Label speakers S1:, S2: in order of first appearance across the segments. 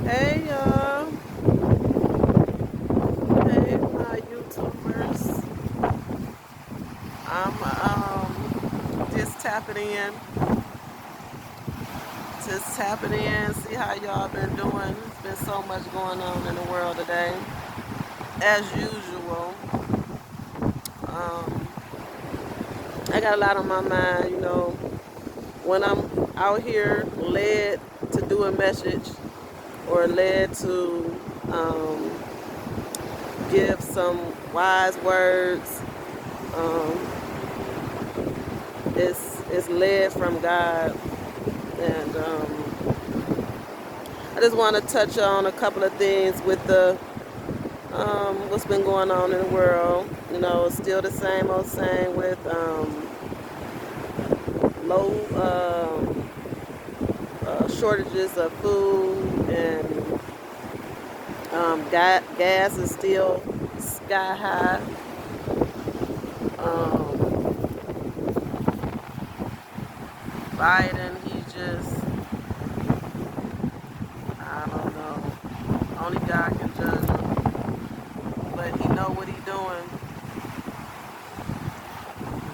S1: Hey y'all, hey my YouTubers. I'm just tapping in, see how y'all been doing. There's been so much going on in the world today. As usual, um, I got a lot on my mind, when I'm out here led to do a message or led to give some wise words. Um, it's led from God, and I just want to touch on a couple of things with the what's been going on in the world. It's still the same old same with low shortages of food, and gas is still sky high. Um, Biden, he just, I don't know. Only God can judge him, but he know what he doing.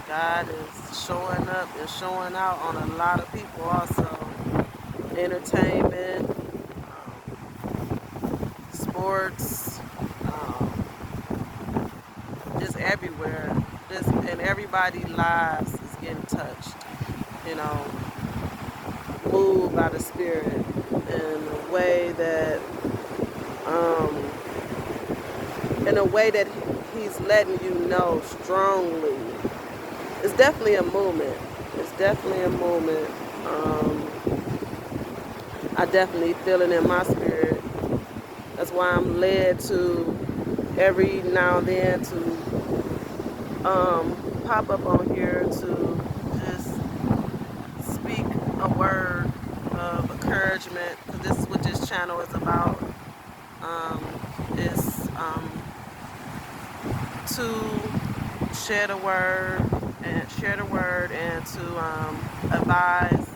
S1: God is showing up and showing out on a lot of people also. Entertainment, sports, um, just everywhere. Just and everybody's lives is getting touched. You know, moved by the Spirit in a way that, um, He's letting you know strongly. It's definitely a movement. It's definitely a movement. I definitely feel it in my spirit. That's why I'm led to every now and then to pop up on here to just speak a word of encouragement, because this is what this channel is about. Is to share the word and to advise,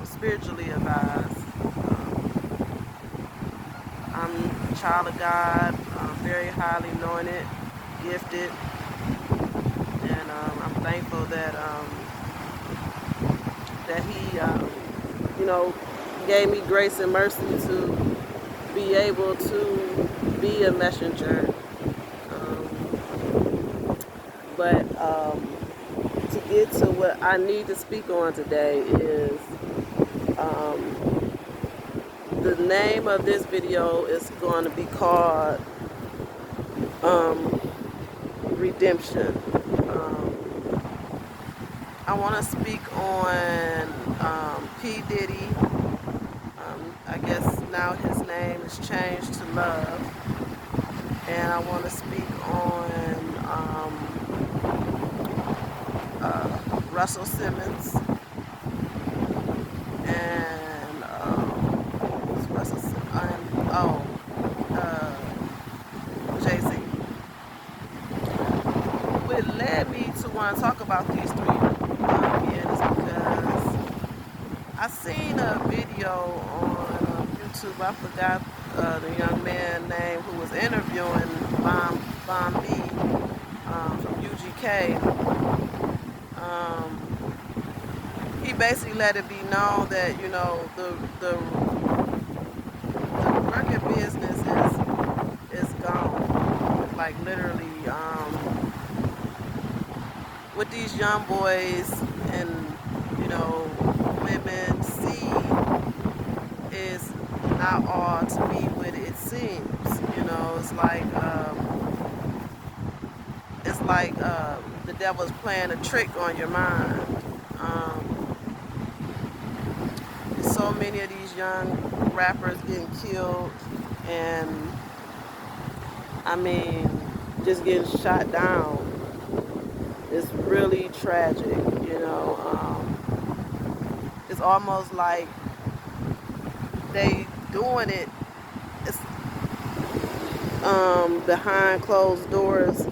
S1: spiritually advise. I'm a child of God, very highly anointed, gifted, and I'm thankful that He, gave me grace and mercy to be able to be a messenger. But to get to what I need to speak on today is, um, the name of this video is going to be called um, Redemption. Um, I want to speak on P. Diddy. I guess now his name is changed to Love. And I want to speak on Russell Simmons and Russell and Jay-Z. What led me to want to talk about these three men is because I seen a video on YouTube. I forgot the young man name who was interviewing Bomb B from UGK. He basically let it be known that the record business is gone. Like literally, what these young boys and women see is not all to be what it seems. It's like the devil's playing a trick on your mind. Um, so many of these young rappers getting killed, and I mean, just getting shot down. It's really tragic. It's almost like they doing it. It's behind closed doors.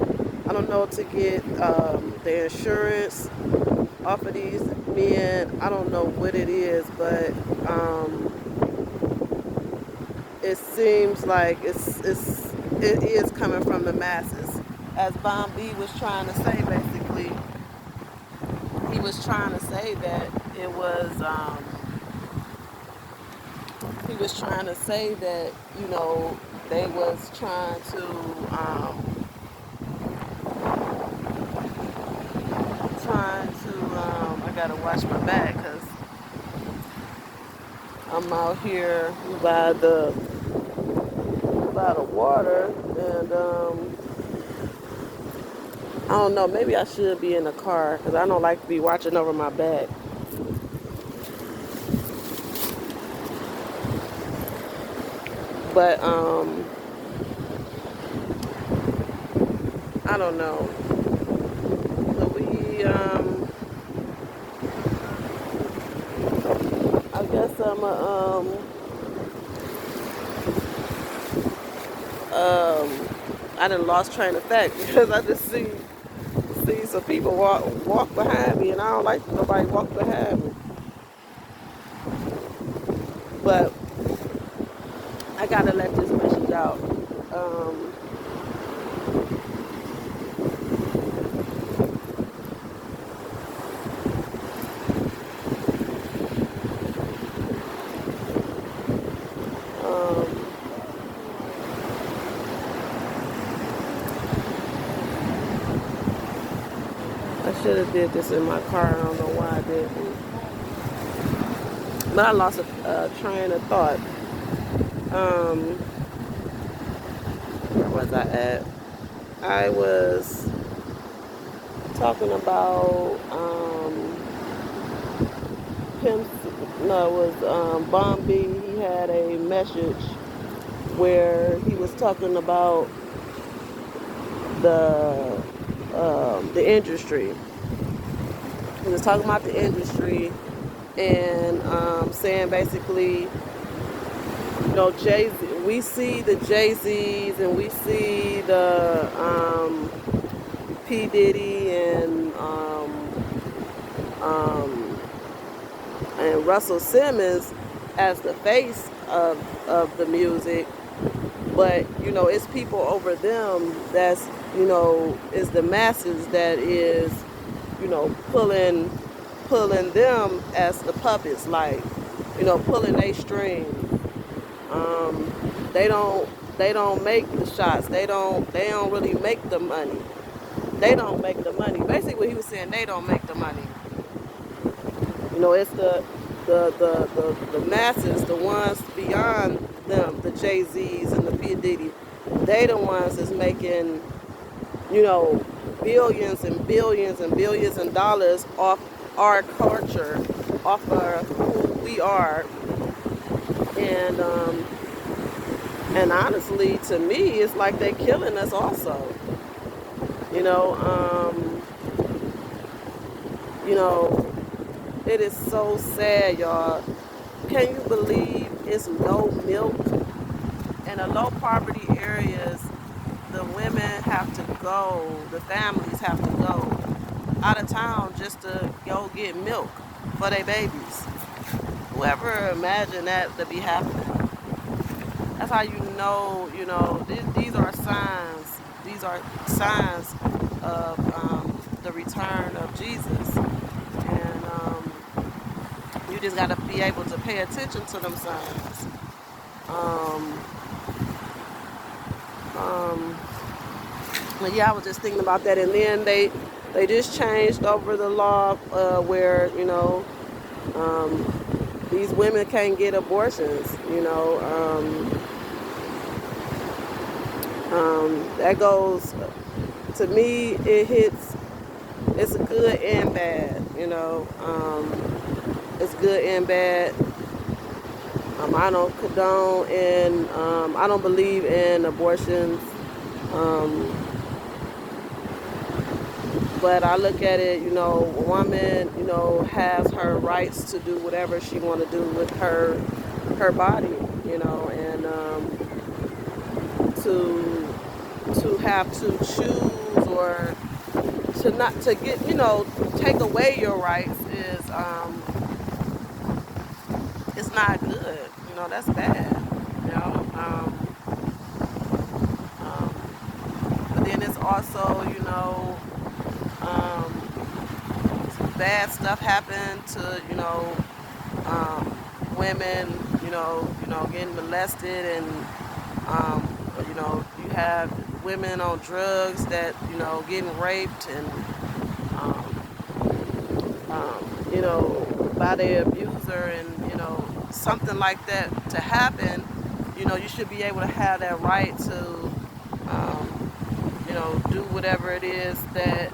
S1: I don't know, to get the insurance off of these men. I don't know what it is, but it seems like it is coming from the masses. As Bon B was trying to say, basically, he was trying to say that it was. He was trying to say that they was I gotta watch my back because I'm out here by the water, and I don't know, maybe I should be in the car because I don't like to be watching over my back. But I don't know. So I guess I done lost train of thought because I just see some people walk behind me, and I don't like nobody walk behind me. But I gotta let this message out. I should have did this in my car. I don't know why I didn't. But I lost a train of thought. Where was I at? I was talking about him. No, it was Bon B. He had a message where he was talking about the industry. He was talking about the industry and saying basically, Jay-Z, we see the Jay-Z's and we see the P. Diddy and Russell Simmons as the face of the music, but it's people over them that's is the masses that is pulling them as the puppets, like pulling their strings. They don't make the shots. They don't really make the money. They don't make the money. Basically, what he was saying, they don't make the money. It's the masses, the ones beyond them, the Jay-Z's and the P. Diddy. They the ones that's making billions and billions and billions of dollars off our culture, off of who we are. And honestly, to me, it's like they're killing us also. It is so sad, y'all. Can you believe it's no milk? In the low poverty areas, the women have to go, the families have to go out of town just to go get milk for their babies. Whoever imagined that to be happening? That's how these are signs. These are signs of the return of Jesus. And you just got to be able to pay attention to them signs. But yeah, I was just thinking about that. And then they just changed over the law where, these women can't get abortions, that goes, to me, it's good and bad, it's good and bad. I don't condone and I don't believe in abortions, but I look at it, a woman, has her rights to do whatever she want to do with her body, and to have to choose or to not to get, take away your rights is it's not good. That's bad. Um, but then it's also, bad stuff happen to, women, getting molested, and you have women on drugs that, getting raped, and um, by their abuser, and something like that to happen, you should be able to have that right to, do whatever it is that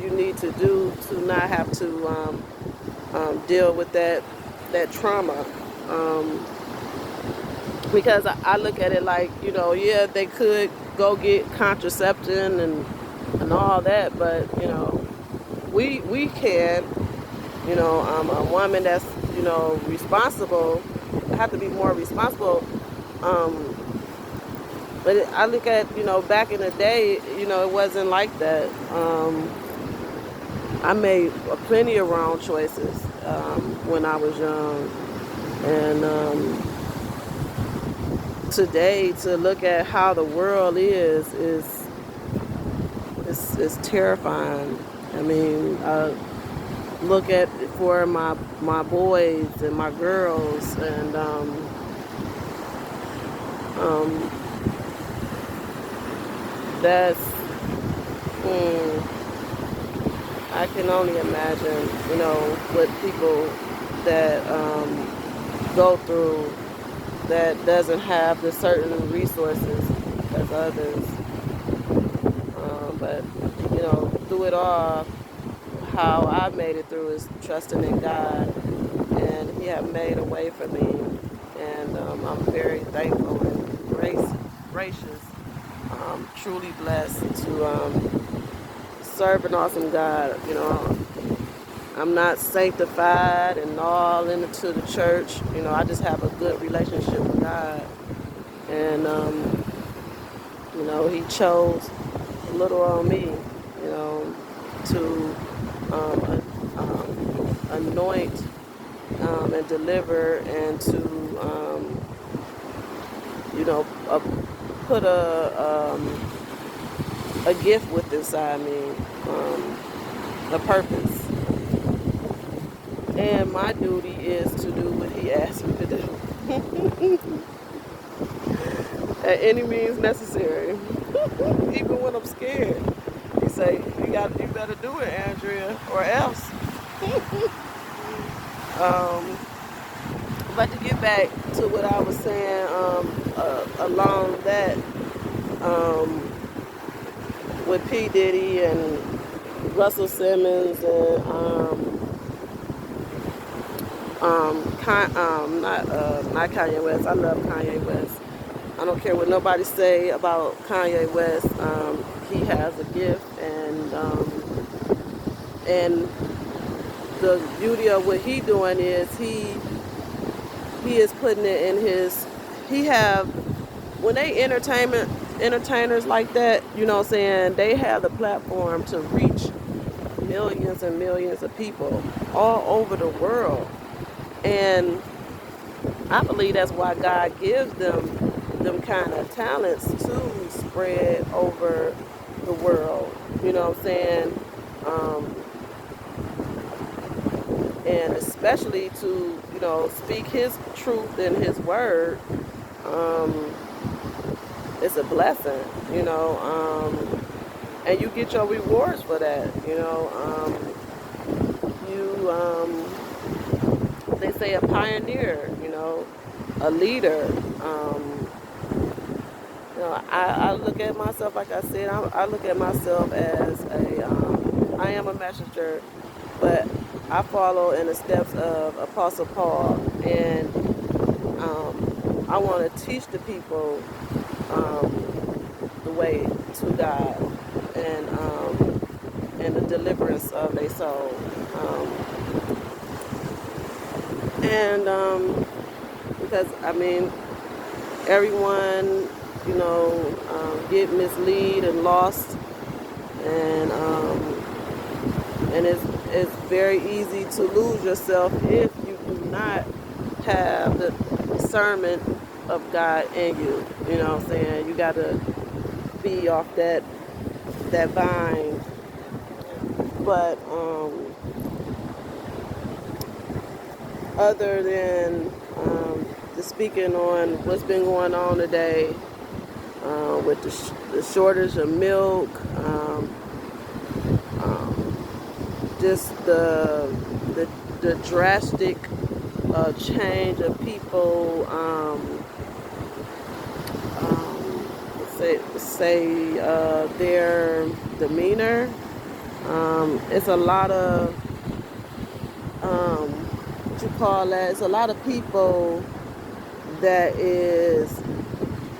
S1: you need to do to not have to deal with that trauma. Um, because I look at it like, yeah, they could go get contraception and all that, but we can, a woman that's responsible, have to be more responsible. Um, but I look at, back in the day, it wasn't like that. I made plenty of wrong choices when I was young, and today to look at how the world is terrifying. I mean, look at for my boys and my girls, and um, that's I can only imagine, what people that go through that doesn't have the certain resources as others. But through it all, how I made it through is trusting in God, and He have made a way for me, and I'm very thankful and gracious, truly blessed to serve an awesome God. I'm not sanctified and all into the church. I just have a good relationship with God, and He chose a little on me, to anoint and deliver, and to put a gift with inside me, a purpose. And my duty is to do what He asked me to do. At any means necessary. Even when I'm scared. He say, you better do it, Andrea, or else. But to get back to what I was saying, along that, with P. Diddy and Russell Simmons, and not Kanye West. I love Kanye West. I don't care what nobody say about Kanye West. He has a gift, and the beauty of what he doing is he is putting it in his. He have, when they entertainers like that, what I'm saying, they have the platform to reach millions and millions of people all over the world. And I believe that's why God gives them kind of talents to spread over the world. You know what I'm saying? And especially to, speak His truth in His word. It's a blessing, and you get your rewards for that. They say a pioneer, a leader. I look at myself, like I said, I look at myself as I am a messenger, but I follow in the steps of Apostle Paul, and I want to teach the people the way to God, and the deliverance of their soul. Because everyone, get misled and lost, and it's very easy to lose yourself if you do not have the discernment of God in you. You know what I'm saying? You got to be off that vine. But other than just speaking on what's been going on today with the shortage of milk, just the drastic change of people, say their demeanor. It's a lot of what you call that? It's a lot of people that is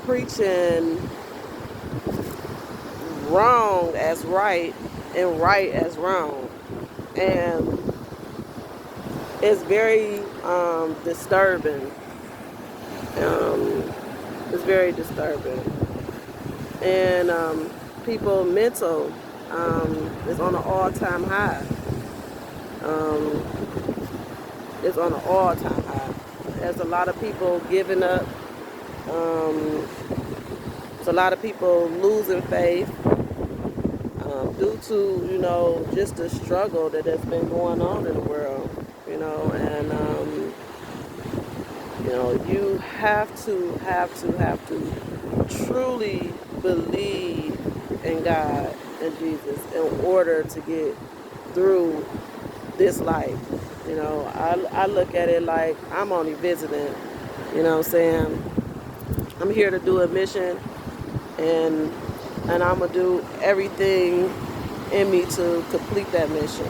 S1: preaching wrong as right and right as wrong, and it's very disturbing. It's very disturbing, and people mental is on an all-time high. It's on an all-time high. There's a lot of people giving up. There's a lot of people losing faith due to, just the struggle that has been going on in the world, and you have to truly believe in God and Jesus in order to get through this life. I look at it like I'm only visiting, you know what I'm saying? I'm here to do a mission, and I'm going to do everything in me to complete that mission.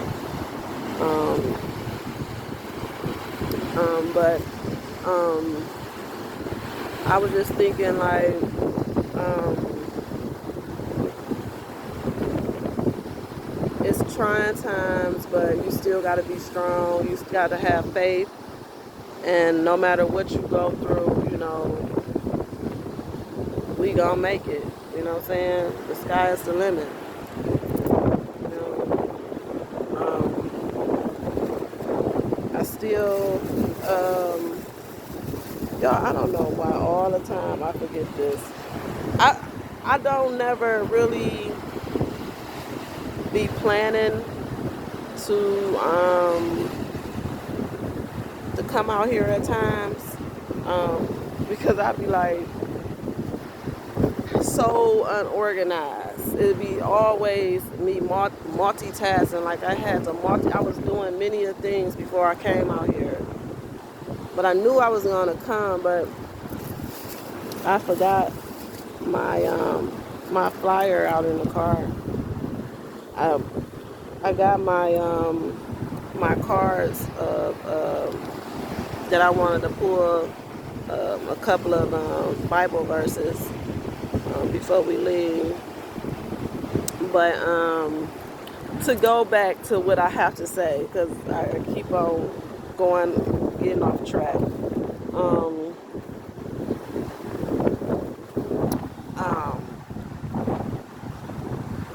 S1: But I was just thinking, like, it's trying times, but you still got to be strong. You got to have faith. And no matter what you go through, we gonna make it. You know what I'm saying? The sky is the limit. I still, y'all, I don't know why all the time I forget this. I don't never really be planning to come out here at times, because I'd be like so unorganized. It'd be always me multitasking. Like I was doing many of things before I came out here, but I knew I was gonna come, but I forgot my my flyer out in the car. I got my my cards of that I wanted to pull a couple of Bible verses before we leave. But to go back to what I have to say, because I keep on getting off track.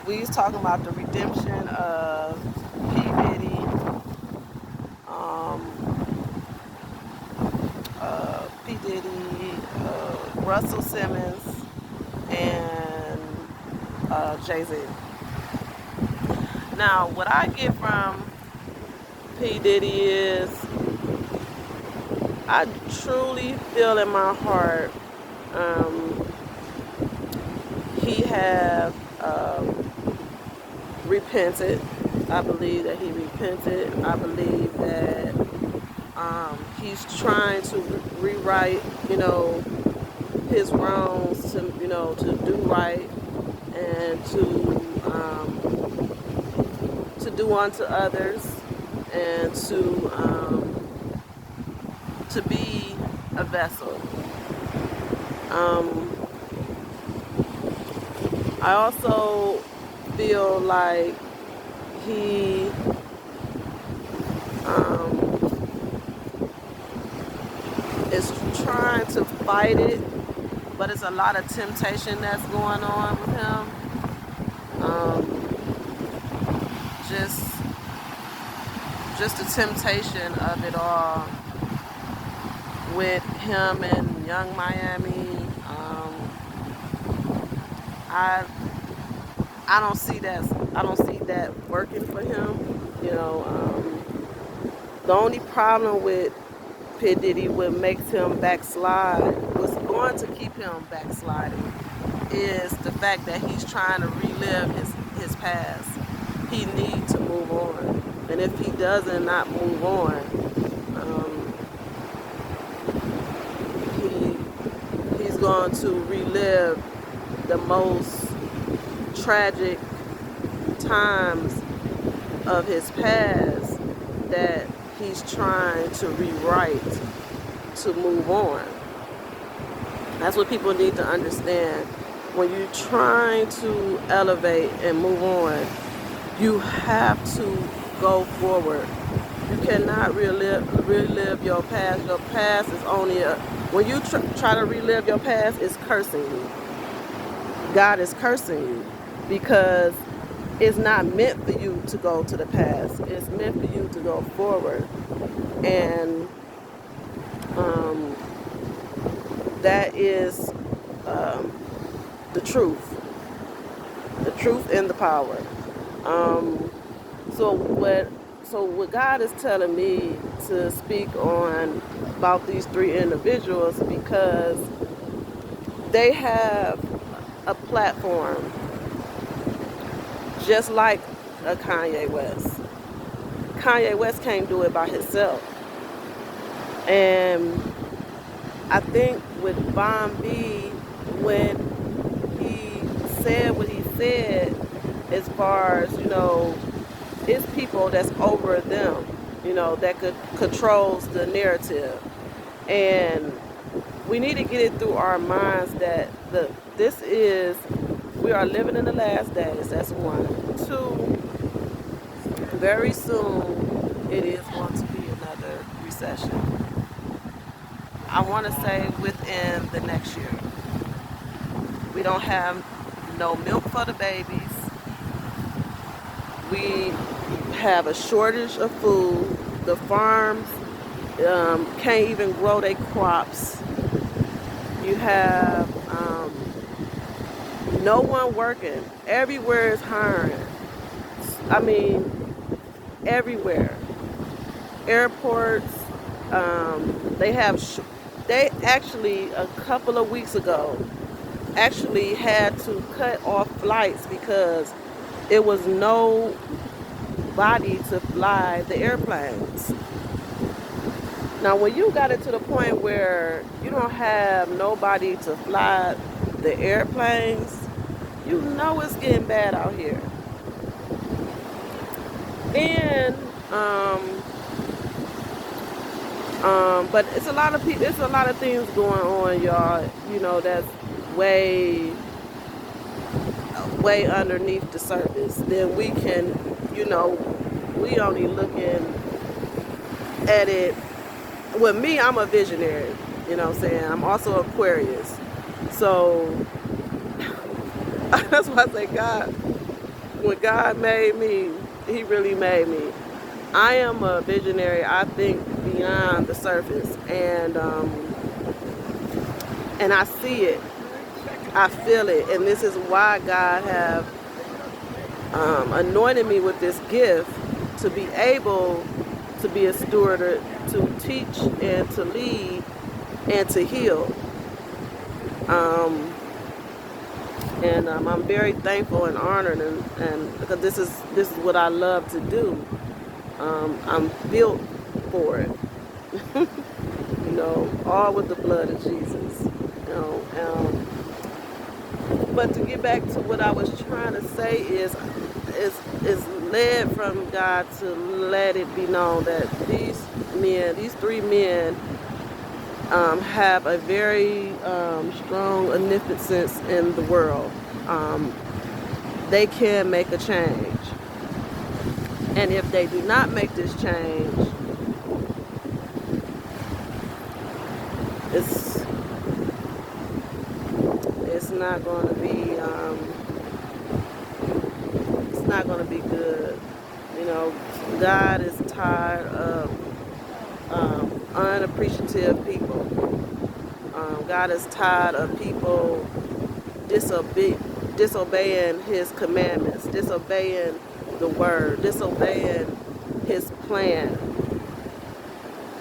S1: We was talking about the redemption of P. Diddy, Russell Simmons, and Jay-Z. Now, what I get from P. Diddy is, I truly feel in my heart he have repented. I believe that he repented. I believe that he's trying to rewrite, his wrongs to do right, and to do unto others, and to be a vessel. I also feel like he is trying to fight it, but it's a lot of temptation that's going on with him. Just the temptation of it all with him and Young Miami. I I don't see that working for him. You know, the only problem with P. Diddy, what makes him backslide, what's going to keep him backsliding, is the fact that he's trying to relive his past. He needs to move on, and if he doesn't not move on, um, he's going to relive the most tragic times of his past that he's trying to rewrite to move on. That's what people need to understand. When you're trying to elevate and move on, you have to go forward. You cannot relive your past. Your past is only when you try to relive your past, it's cursing you. God is cursing you because it's not meant for you to go to the past. It's meant for you to go forward. And that is the truth. The truth and the power. So what God is telling me to speak on about these three individuals, because they have a platform just like a Kanye West. Kanye West can't do it by himself. And I think with Von B, when he said what he said, as far as, it's people that's over them, that controls the narrative. And we need to get it through our minds that we are living in the last days. That's one. Two, very soon it is going to be another recession. I want to say within the next year. We don't have no milk for the babies. We have a shortage of food. The farms can't even grow their crops. You have no one working. Everywhere is hiring. I mean, everywhere. Airports. They actually a couple of weeks ago actually had to cut off flights because it was no body to fly the airplanes. Now, when you got it to the point where you don't have nobody to fly the airplanes, you know it's getting bad out here. And but it's a lot of people. It's a lot of things going on, y'all. That's way underneath the surface. Then we can, we only looking at it. With me, I'm a visionary. You know what I'm saying? I'm also Aquarius. So that's why I say God. When God made me, He really made me. I am a visionary. I think beyond the surface, and I see it. I feel it, and this is why God have anointed me with this gift to be able to be a steward, to teach and to lead and to heal. And I'm very thankful and honored, and because this is what I love to do. I'm built for it. All with the blood of Jesus. But to get back to what I was trying to say is led from God to let it be known that these three men, have a very strong omnipotence in the world. They can make a change. And if they do not make this change, it's not going to be good. God is tired of unappreciative people. God is tired of people disobeying his commandments, disobeying the word, disobeying his plan.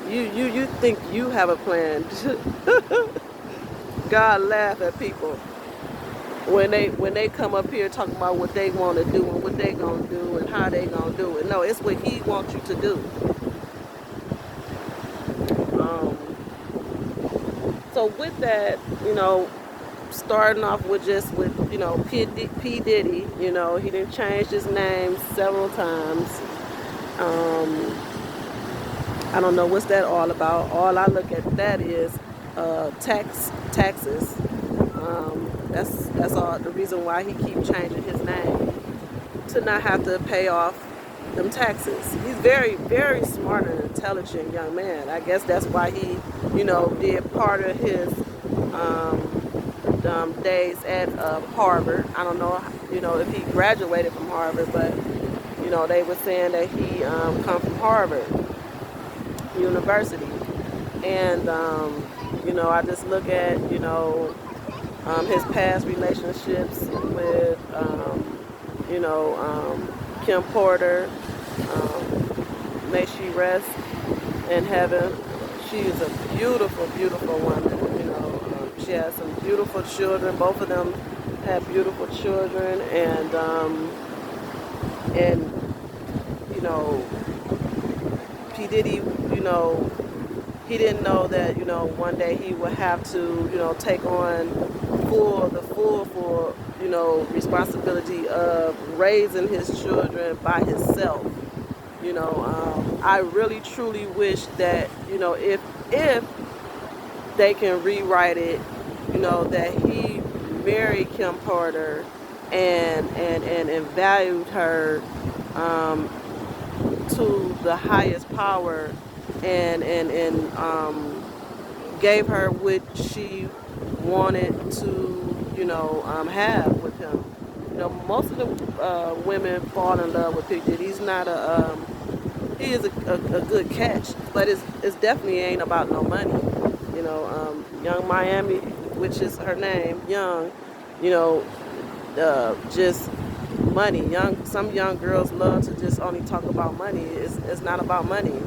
S1: You think you have a plan. God laugh at people when they come up here talking about what they want to do and what they gonna do and how they gonna do it. No, it's what he wants you to do. So with that, starting off with P Diddy, he didn't change his name several times. I don't know what's that all about. All I look at that is taxes. That's all the reason why he keeps changing his name, to not have to pay off them taxes. He's very, very smart and intelligent young man. I guess that's why he, did part of his days at Harvard. I don't know, if he graduated from Harvard, but they were saying that he come from Harvard University, and I just look at his past relationships with Kim Porter. May she rest in heaven. She is a beautiful, beautiful woman. She has some beautiful children. Both of them have beautiful children, and P Diddy, he didn't know that one day he would have to take on the full responsibility of raising his children by himself. I really truly wish that if they can rewrite it, that he married Kim Porter and valued her to the highest power, and gave her what she wanted to have with him. Most of the women fall in love with P Diddy. He's not he is a good catch, but it's definitely ain't about no money. Young Miami, which is her name, Young, just money. Some young girls love to just only talk about money. It's not about money.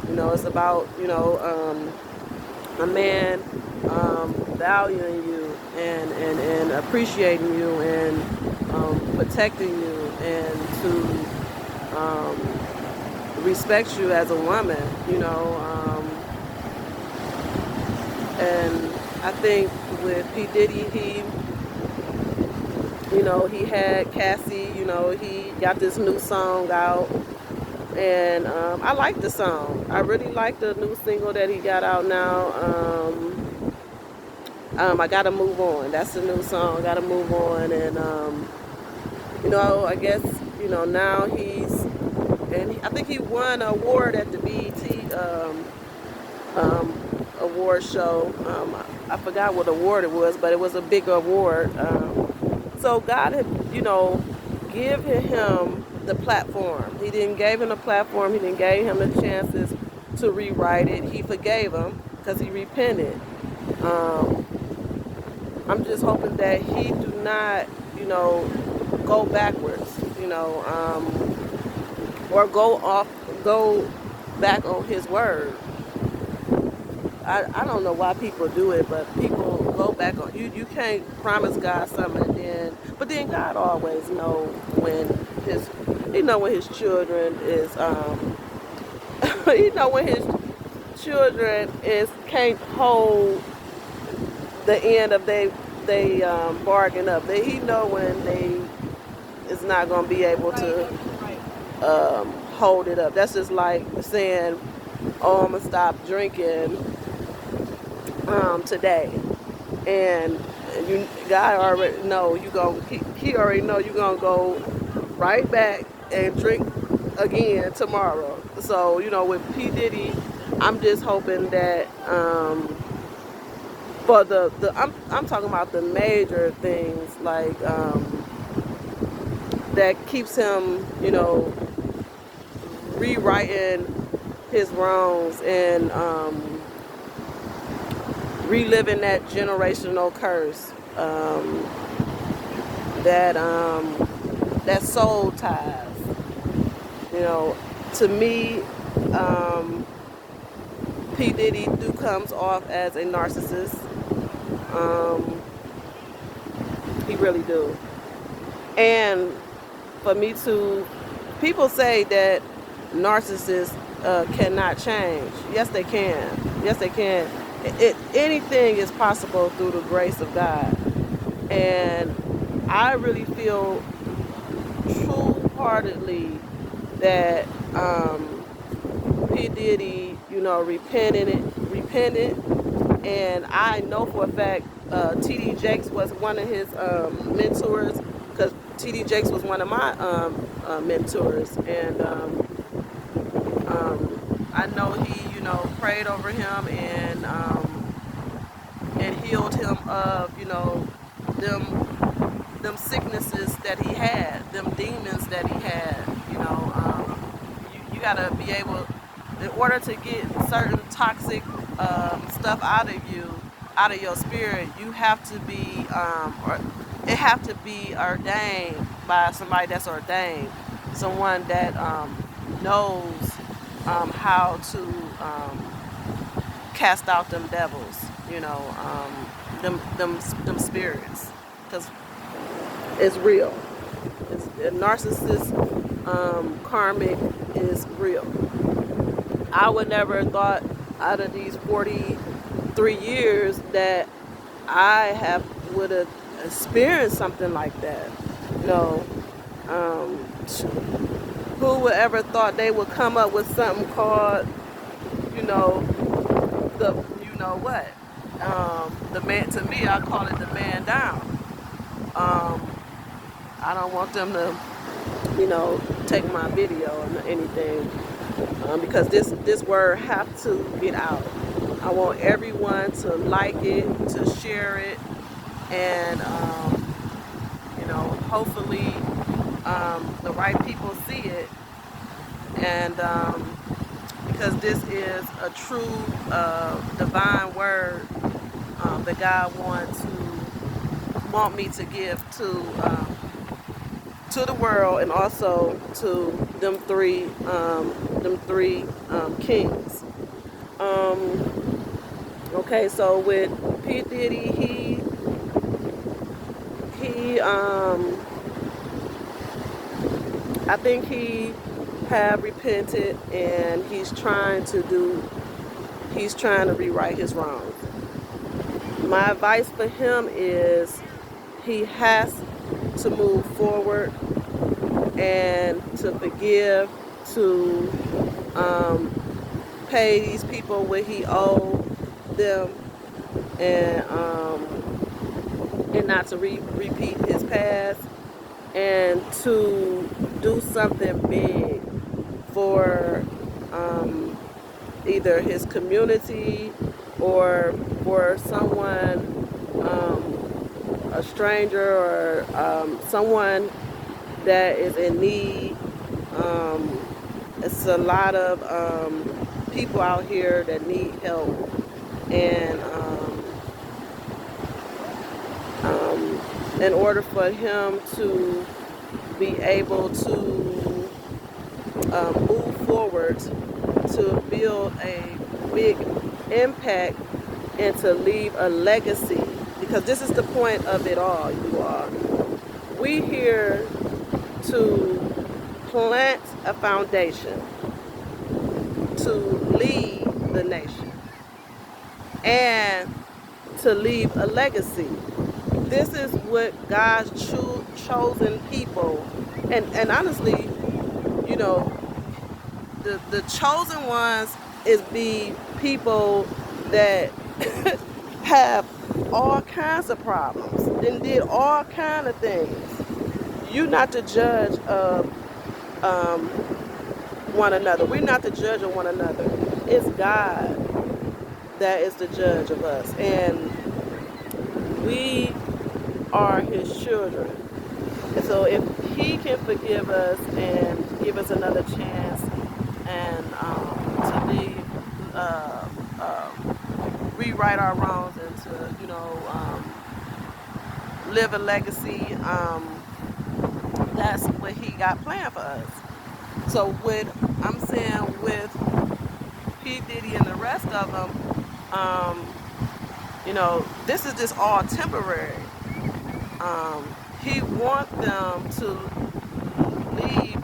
S1: It's about a man valuing you and appreciating you and protecting you, and to respect you as a woman. And I think with P Diddy, he had Cassie. He got this new song out, and I like the song. I really like the new single that he got out now. I Gotta Move On. That's the new song. Gotta Move On, and I guess now I think he won an award at the BET award show. I forgot what award it was, but it was a big award. So God had, give him the platform. He didn't give him the platform. He didn't give him the chances to rewrite it. He forgave him because he repented. I'm just hoping that he do not, go backwards, or go back on his word. I don't know why people do it, but people go back on you can't promise God something, but then God always know when his children is when his children can't hold the end of they bargain up. He know when they is not gonna be able to hold it up. That's just like saying, "Oh, I'm gonna stop drinking today," and God already know you gonna. He already know you gonna go right back and drink again tomorrow. So with P Diddy, I'm just hoping that for I'm talking about the major things, like that keeps him rewriting his wrongs and reliving that generational curse, that that soul ties. You know, to me, P. Diddy do comes off as a narcissist. Um, he really do. And for me to, people say that narcissists cannot change. Yes, they can. Yes, they can. Anything is possible through the grace of God. And I really feel true-heartedly that P. Diddy, you know, repented, and I know for a fact T.D. Jakes was one of his mentors, because T.D. Jakes was one of my mentors, and I know he, you know, prayed over him and healed him of, you know, them sicknesses that he had, them demons that he had. You know, you gotta be able, in order to get certain toxic stuff out of you, out of your spirit, you have to be, or it have to be ordained by somebody that's ordained, someone that knows how to cast out them devils, you know, them spirits, because it's real. It's narcissist, karmic is real. I would never have thought out of these 43 years that would have experienced something like that. You know, who would ever thought they would come up with something called, you know, the, you know what? The man, to me, I call it the man down. I don't want them to, you know, take my video or anything, because this word have to get out. I want everyone to like it, to share it, and you know, hopefully the right people see it, and because this is a true divine word that God want me to give to the world, and also to them three kings. Okay, so with P. Diddy, he I think he have repented, and he's trying to rewrite his wrongs. My advice for him is he has to move forward and to forgive, to pay these people what he owed them, and not to repeat his past, and to do something big for either his community or for someone, a stranger, or someone that is in need. It's a lot of people out here that need help, and in order for him to be able to move forward, to build a big impact, and to leave a legacy, because this is the point of it all, you all. We here to plant a foundation, to lead the nation, and to leave a legacy. This is what God's chosen people, and honestly, you know, the chosen ones is be people that have all kinds of problems and did all kinds of things. You're not the judge of one another. We're not the judge of one another. It's God that is the judge of us, and we are his children. And so if he can forgive us and give us another chance, and to rewrite our wrongs and to, live a legacy. That's what he got planned for us. So with I'm saying with P Diddy and the rest of them, this is just all temporary. He wants them to leave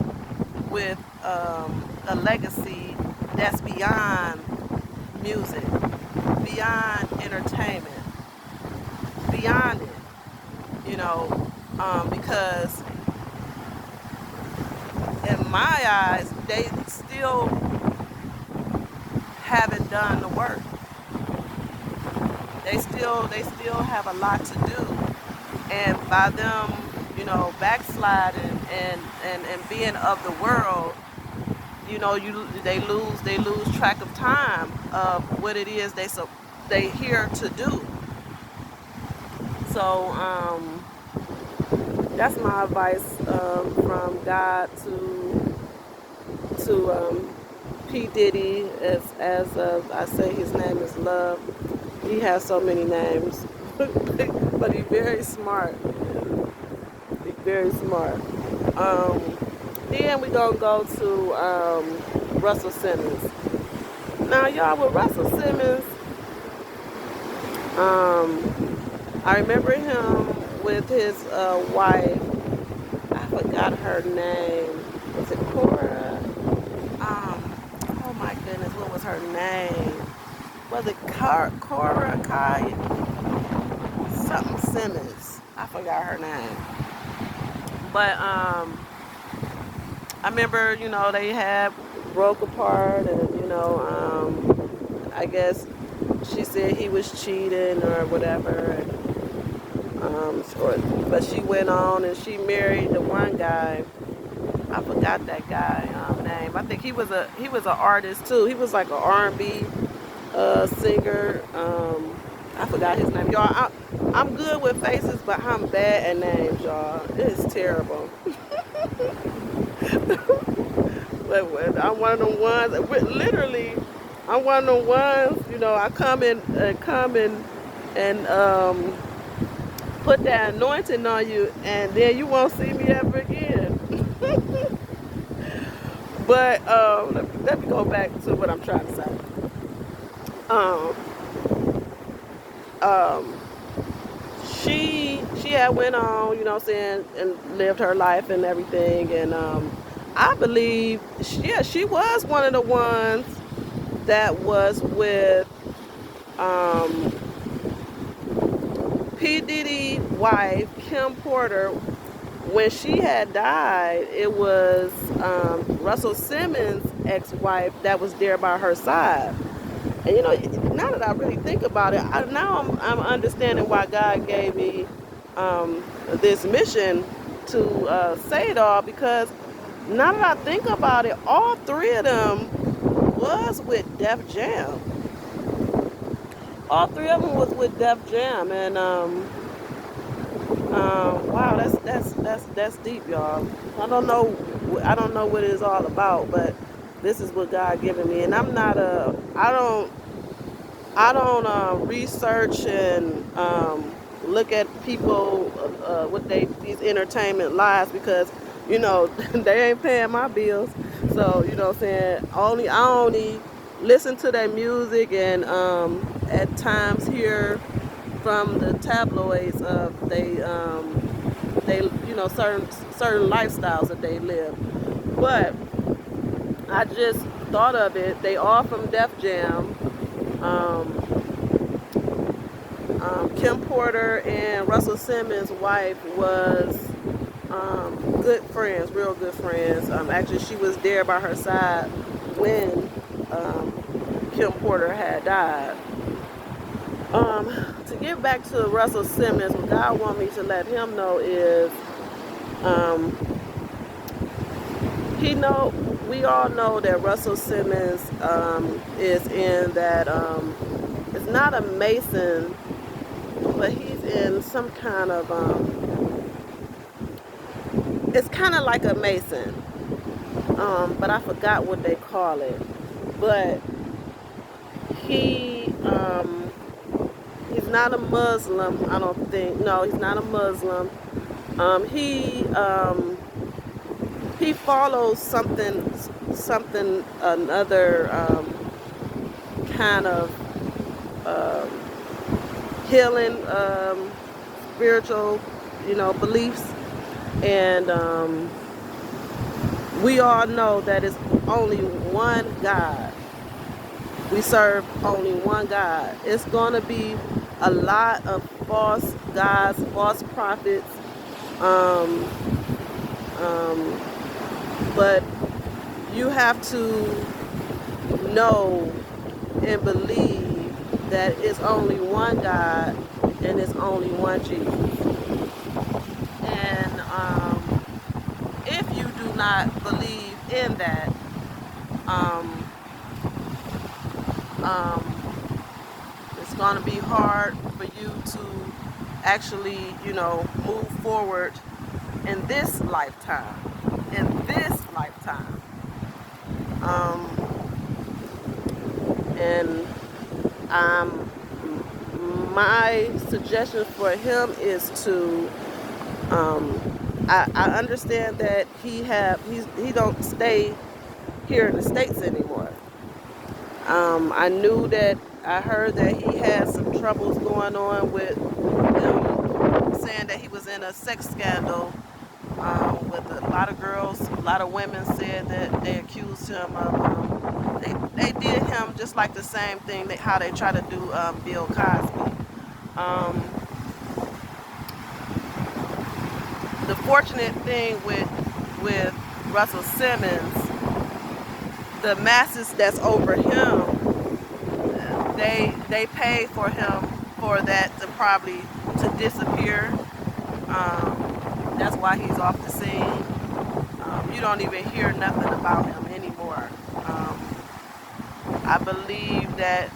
S1: with a legacy that's beyond music, beyond entertainment, beyond it, because in my eyes, they still haven't done the work. They still have a lot to do, and by them, backsliding and being of the world, they lose track of time of what it is they here to do. So that's my advice from God to P Diddy. As I say, his name is Love. He has so many names, but he's very smart. He's very smart. Then we gonna go to Russell Simmons. Now, y'all, with Russell Simmons, I remember him with his wife. I forgot her name. Was it Cora? Oh my goodness, what was her name? Was it Cora Kai? Something Simmons. I forgot her name. But I remember, they had broke apart, and I guess she said he was cheating or whatever. But she went on and she married the one guy. I forgot that guy name. I think he was an artist too. He was like an R&B singer. I forgot his name, y'all. I'm good with faces, but I'm bad at names, y'all. It's terrible. But I'm one of them ones. Literally, I'm one of them ones. I come and put that anointing on you, and then you won't see me ever again. But let me go back to what I'm trying to say. She had went on, and lived her life and everything, and I believe, she was one of the ones that was with P Diddy's wife, Kim Porter. When she had died, it was Russell Simmons' ex-wife that was there by her side. And now that I really think about it, I'm understanding why God gave me this mission to say it all, because now that I think about it, all three of them was with Def Jam. All three of them was with Def Jam, and wow, that's deep, y'all. I don't know what it is all about, but this is what God given me, and I don't research and look at people with these entertainment lives, because they ain't paying my bills. So what I'm saying, I only listen to their music, and at times hear from the tabloids of they certain lifestyles that they live. But I just thought of it, they all from Def Jam. Kim Porter and Russell Simmons' wife was good friends, real good friends. Actually, she was there by her side when Kim Porter had died. To get back to Russell Simmons, what God wants me to let him know is, we all know that Russell Simmons is in that, it's not a Mason, but he's in some kind of, it's kind of like a Mason, but I forgot what they call it. But he he's not a Muslim, I don't think. No, he's not a Muslim. Um, he um, he follows another kind of um, healing spiritual, beliefs, and we all know that it's only one God. We serve only one God. It's going to be a lot of false gods, false prophets, um, um, but you have to know and believe that it's only one God and it's only one Jesus. And if you do not believe in that, um, it's going to be hard for you to actually, move forward in this lifetime. In this lifetime. And my suggestion for him is to, I understand that he don't stay here in the States anymore. I heard that he had some troubles going on with them, saying that he was in a sex scandal with a lot of girls. A lot of women said that they accused him of, they did him just like the same thing how they try to do Bill Cosby. The fortunate thing with Russell Simmons, the masses that's over him, they pay for him for that to disappear. That's why he's off the scene. You don't even hear nothing about him anymore. I believe that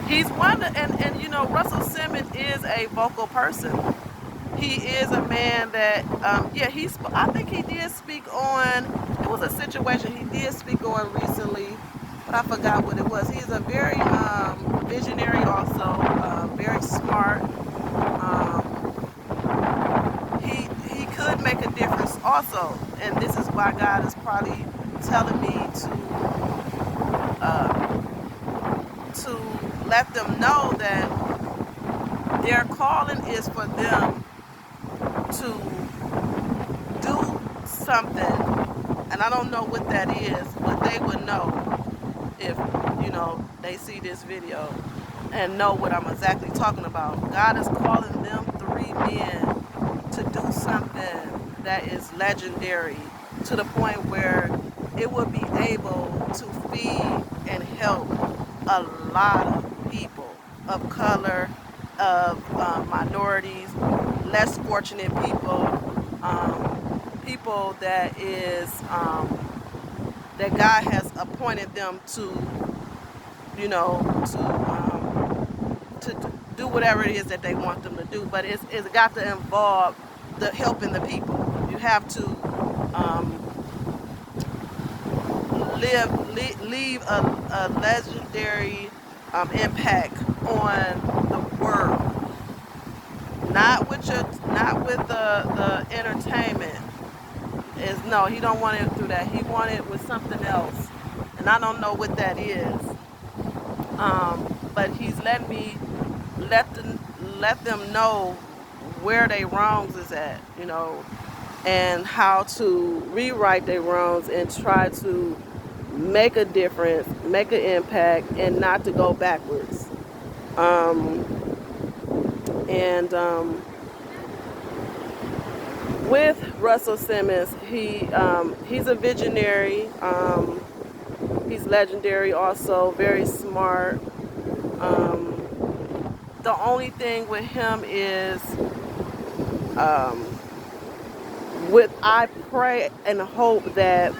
S1: he's one, and Russell Simmons is a vocal person. He is a man that, I think he did speak on, it was a situation he did speak on recently, but I forgot what it was. He's a very visionary also, very smart. He could make a difference also, and this is why God is probably telling me to let them know that their calling is for them to do something, and I don't know what that is, but they would know if they see this video and know what I'm exactly talking about. God is calling them 3 men to do something that is legendary, to the point where it will be able to feed and help a lot of people of color, of minorities, less fortunate people, people that that God has appointed them to, to do whatever it is that they want them to do. But it's got to involve the helping the people. You have to leave a legendary impact on the world. Not with the entertainment. No, he don't want it through that. He want it with something else, and I don't know what that is. But he's let them know where they wrongs is at, and how to rewrite their wrongs and try to make a difference, make an impact, and not to go backwards. With Russell Simmons, he's a visionary. He's legendary also, very smart. The only thing with him is, I pray and hope that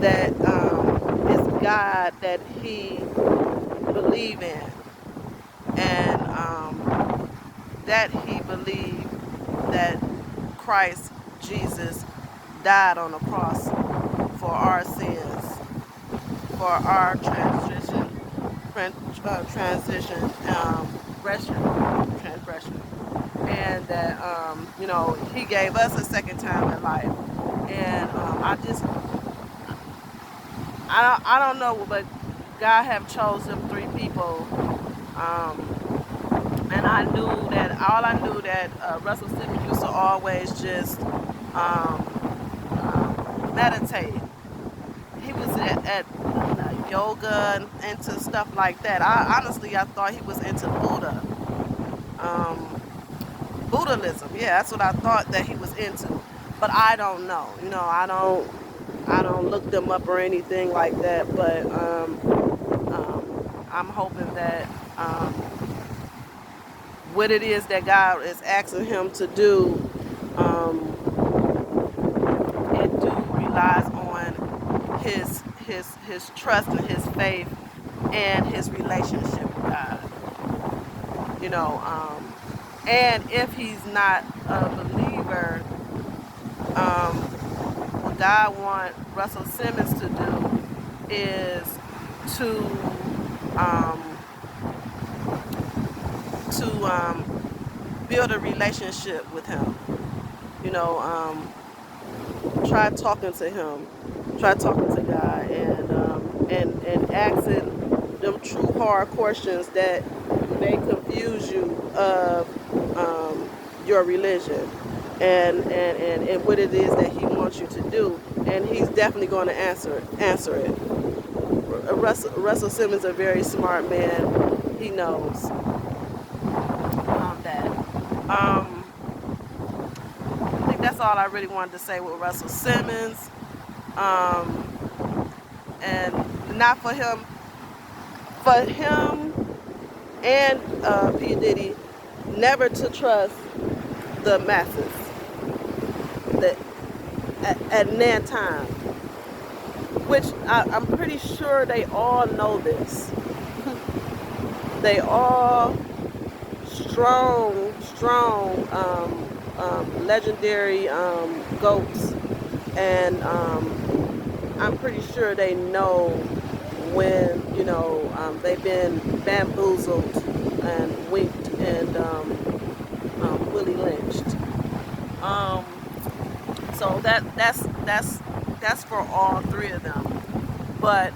S1: it's God that he believe in, and that he believe that Christ Jesus died on the cross for our sins. for our transgression, and that you know, He gave us a second time in life. And I don't know, but God have chosen 3 people. Um, and all I knew that Russell Simmons used to always just meditate. He was at yoga and into stuff like that. I thought he was into um, Buddhism. Yeah, that's what I thought that he was into. But I don't know. You know, I don't look them up or anything like that. But I'm hoping that what it is that God is asking him to do, um, it do relies on his trust and his faith and his relationship with God. You know, and if he's not a believer, what God wants Russell Simmons to do is to um, build a relationship with him. You know, try talking to him, try talking to God, and asking them true hard questions that may confuse you of your religion, and what it is that He wants you to do, and He's definitely going to answer it. Russell Simmons is a very smart man. He knows that. I think that's all I really wanted to say with Russell Simmons. And not for him and P. Diddy, never to trust the masses that at that time, which I'm pretty sure they all know this. They all strong, legendary goats, and I'm pretty sure they know when, you know, they've been bamboozled and winked and Willie lynched. So that's for all 3 of them. But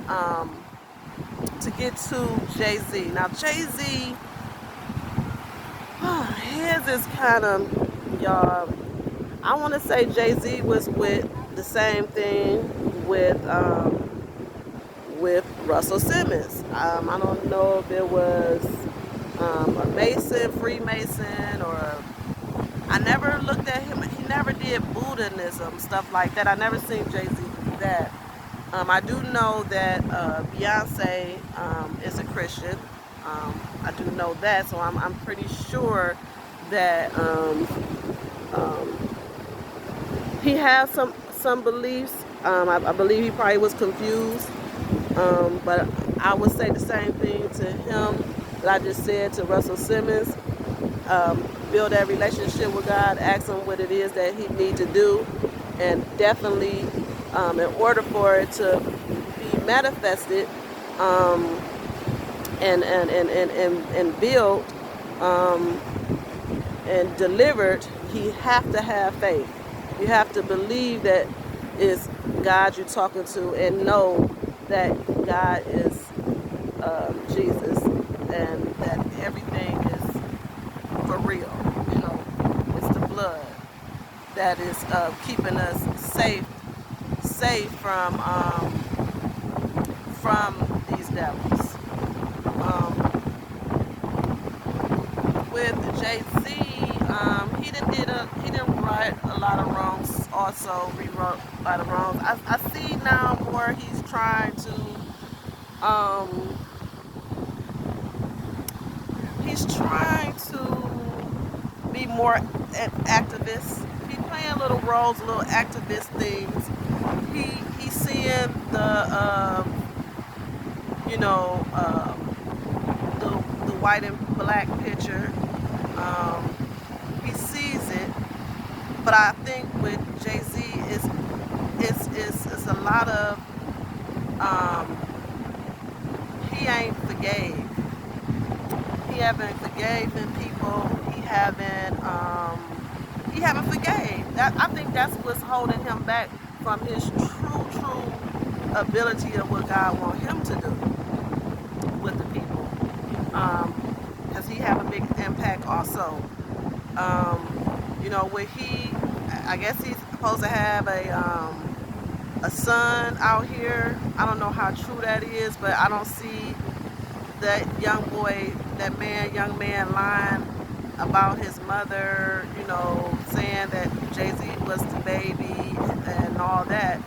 S1: to get to Jay-Z. Now Jay-Z, his is kind of, y'all, I want to say Jay-Z was with the same thing with Russell Simmons. I don't know if it was a Mason, Freemason, or I never looked at him. He never did Buddhism, stuff like that. I never seen Jay-Z do that. I do know that Beyonce is a Christian. I do know that, so I'm pretty sure that he has some beliefs. I believe he probably was confused. But I would say the same thing to him that I just said to Russell Simmons. Build that relationship with God, ask him what it is that he needs to do, and definitely in order for it to be manifested and built and delivered, he have to have faith. You have to believe that it's God you're talking to, and know that God is Jesus, and that everything is for real. You know, it's the blood that is keeping us safe from these devils. With Jay-Z, he didn't right a lot of wrongs. Also rewrote a lot of wrongs. I see now more he's trying to be more an activist. He's playing little roles, little activist things. He's seeing the you know, the white and black picture. He sees it, but I think with Jay-Z is a lot of he ain't forgave. He haven't forgave them people. He haven't forgave. That, I think that's what's holding him back from his true ability of what God wants him to do with the people. Because he have a big impact also. You know, where I guess he's supposed to have a son out here. I don't know how true that is, but I don't see that young man lying about his mother, you know, saying that Jay-Z was the baby and all that.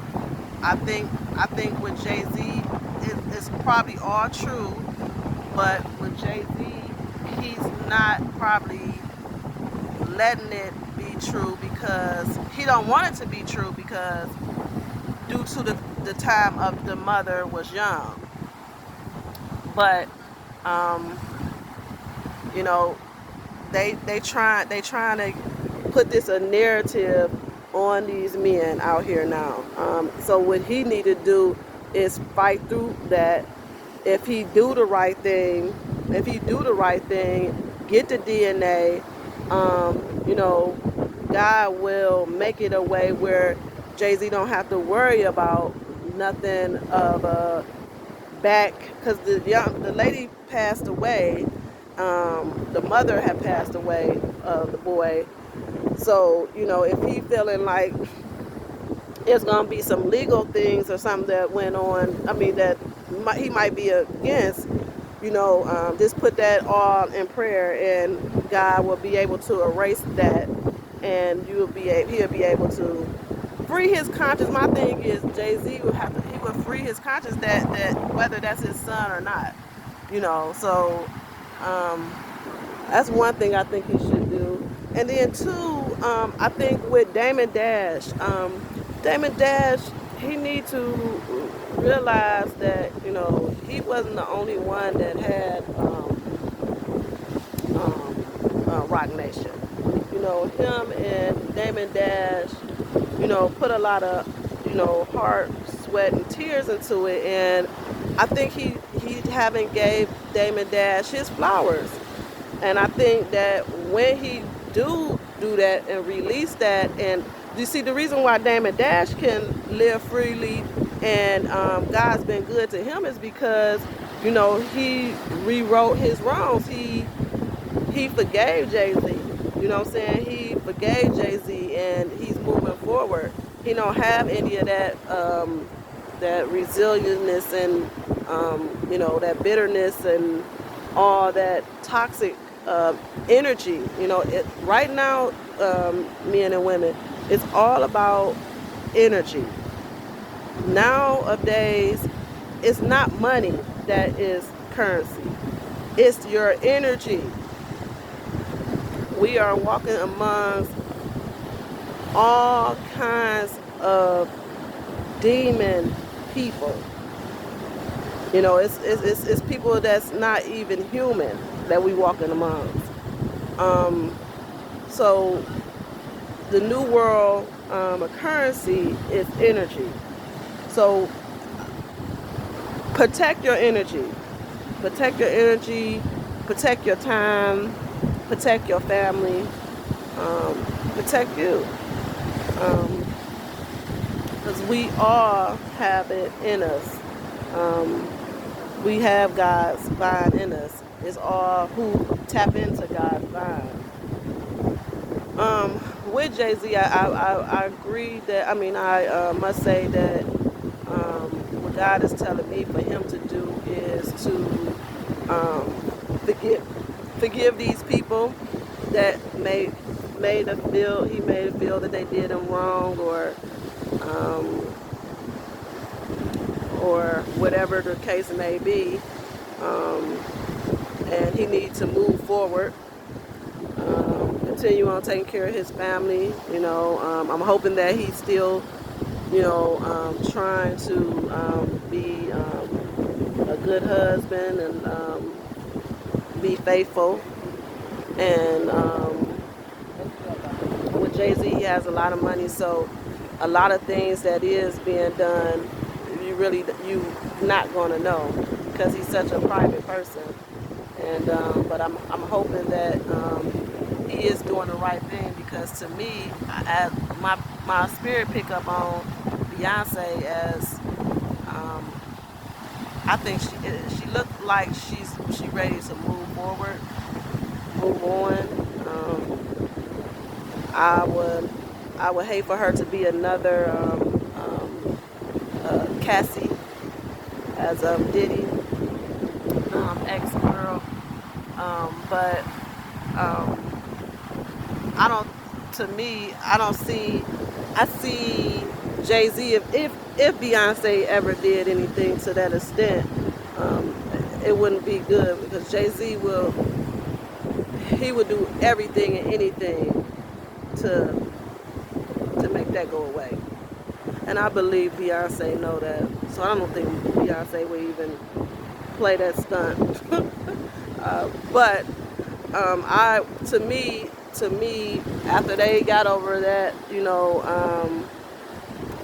S1: I think with Jay-Z, it's probably all true, but with Jay-Z, he's not probably letting it be true because he don't want it to be true because due to the time of the mother was young. But you know, they trying to put this a narrative on these men out here now. So what he need to do is fight through that. If he do the right thing, get the DNA, you know, God will make it a way where Jay-Z don't have to worry about nothing of a back, because the lady passed away. The mother had passed away of the boy. So, you know, if he feeling like there's gonna be some legal things or something that went on, I mean that he might be against, you know, just put that all in prayer, and God will be able to erase that, and he'll be able to free his conscience. My thing is Jay-Z would free his conscience that whether that's his son or not, you know. So that's one thing I think he should do. And then two, I think with Damon Dash, he need to realize that, you know, he wasn't the only one that had Rock Nation. You know, him and Damon Dash, you know, put a lot of, you know, heart, sweat, and tears into it, and I think he haven't gave Damon Dash his flowers. And I think that when he do that and release that, and you see the reason why Damon Dash can live freely and God's been good to him is because, you know, he rewrote his wrongs. He forgave Jay-Z. You know what I'm saying? He forgave Jay-Z and he's moving forward. He don't have any of that that resilience and you know, that bitterness and all that toxic energy. You know, right now, men and women, it's all about energy. Nowadays, it's not money that is currency. It's your energy. We are walking amongst all kinds of demon people. You know, it's people that's not even human that we walking amongst. So the new world currency is energy. So protect your energy. Protect your energy. Protect your time. Protect your family. Protect you. Because we all have it in us. We have God's vine in us. It's all who tap into God's vine. With Jay-Z, I agree that, I mean, I must say that what God is telling me for him to do is to forgive these people that made it feel that they did him wrong, or whatever the case may be, and he needs to move forward, continue on taking care of his family. You know, I'm hoping that he's still, you know, trying to be a good husband and be faithful. And with Jay-Z, he has a lot of money, so a lot of things that is being done, you not gonna know. because he's such a private person. And but I'm hoping that he is doing the right thing, because to me, my spirit pick up on Beyonce as I think she looked like she ready to move forward, move on. I would hate for her to be another Cassie as Diddy ex girl, but um, I don't. To me, I don't see. I see Jay-Z. If Beyonce ever did anything to that extent, um, it wouldn't be good, because Jay-Z would do everything and anything to make that go away. And I believe Beyonce know that. So I don't think Beyonce would even play that stunt. But to me, after they got over that,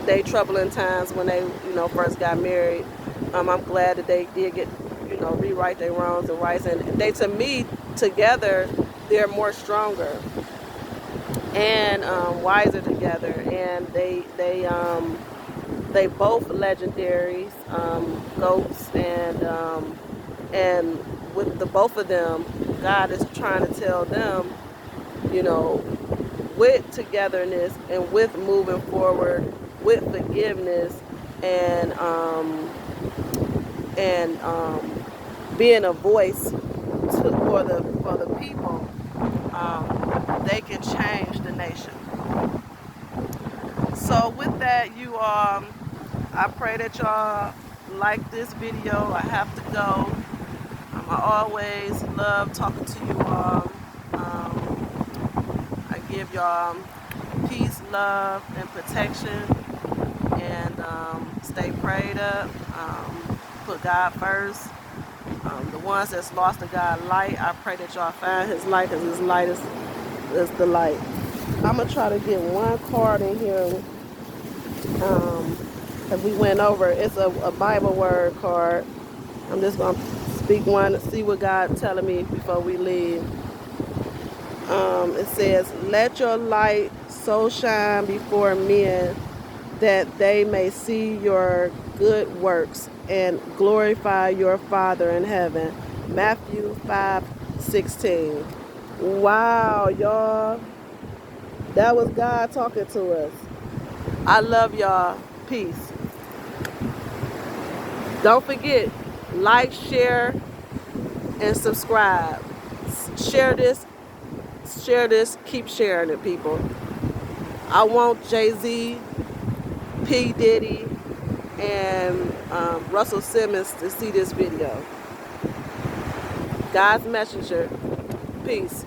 S1: they troubling times when they, first got married. I'm glad that they did get, rewrite their wrongs and rights, and they, to me, together, they're more stronger and wiser together, and they both legendaries, goats, and with the both of them, God is trying to tell them, you know, with togetherness and with moving forward, with forgiveness, and being a voice for the people, they can change the nation. So with that, I pray that y'all like this video. I have to go. I always love talking to you all. I give y'all peace, love, and protection, and stay prayed up. Put God first. The ones that's lost the God light, I pray that y'all find His light, because His light is the light. I'm gonna try to get one card in here. As we went over, it's a Bible word card. I'm just gonna speak one to see what God's telling me before we leave. It says, "Let your light so shine before men that they may see your good works and glorify your Father in heaven." Matthew 5:16. Wow, y'all. That was God talking to us. I love y'all. Peace. Don't forget, like, share, and subscribe. Share this, keep sharing it, people. I want Jay-Z, P. Diddy, and Russell Simmons to see this video. God's messenger. Peace.